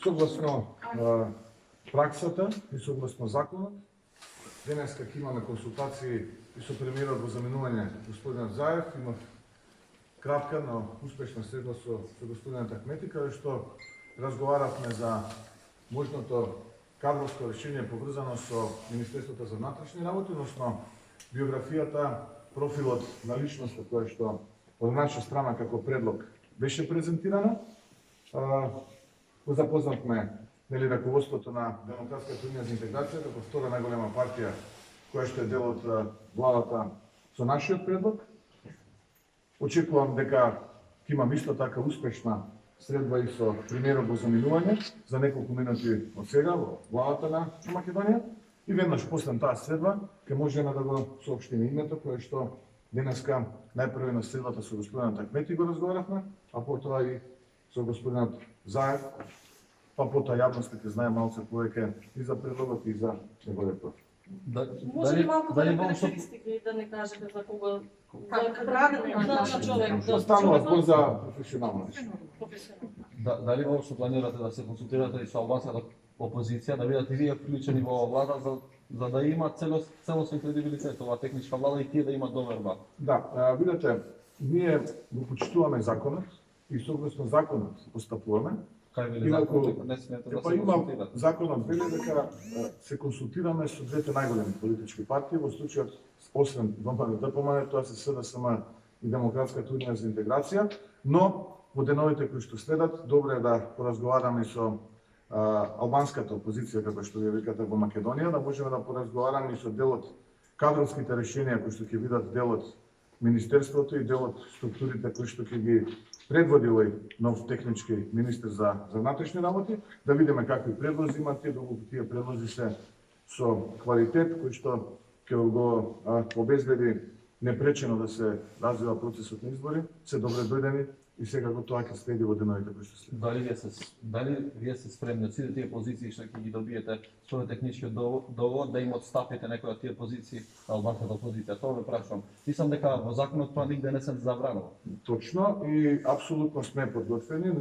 Согласно праксата и согласно законот, денеска ќе имаме консултации и со премиерот во заменување господинот Заев, имав кратка, но успешна средба со господинот Ахмети, каде што разговаравме за можното кадровско решение поврзано со Министерството за внатрешни работи, односно биографијата, профилот на личноста која што од наша страна како предлог беше презентирана. Го запознавме раководството на Демократската унија за интеграција како втора најголема партија која што е дел од владата со нашиот предлог. Очекувам дека ќе имам исто така успешна средба и со премиерот во заминување за неколку минути од сега во владата на Македонија и веднаш после таа средба ќе можеме да го соопштиме името кое што денеска најпрво на средбата со господинот Ахмети го разговаравме, а потоа и со господинот Заев, па потоа јавноста ќе знае малце повеќе и за предлогот и за неговиот профил. Може ли малку да характеристики да не кажете за кого на човек? Станува збор за професионално нешто. Дали воопшто планирате да се консултирате и со албанската опозиција, да бидат и вие вклучени во влада за да има целосен кредибилитет оваа техничка влада и тие да имат доверба? Да, видете, ние го почитуваме законот и согласно законот постапуваме. Законот не смета да се консултирате? Законот вели дека се консултираме со двете најголеми политички партии, во случајот освен ДПМН, тоа се СДСМ и Демократската унија за интеграција, но во деновите кои што следат, добро е да поразговараме со албанската опозиција, како што ја викате во Македонија, да можеме да поразговараме и со делот кадровските решенија кои што ќе бидат делот Министерството и делот структурите кои што ќе ги предводи овој нов технички министер за внатрешни работи, да видиме какви предлози имат тие, доколку тие предлози се со квалитет кој што ќе го обезбеди непречено да се развива процесот на избори, се добре дојдени и секако тоа ќе следи во деновите кои што следи. Дали вие се спремни од сите тие позиции што ќе ги добиете со техничкиот договор да им отстапите некои од тие позиции на албанската опозиција? Тоа ве прашувам. Мислам дека во законот тоа нигде не се забранува. Точно и апсолутно сме подготвени, но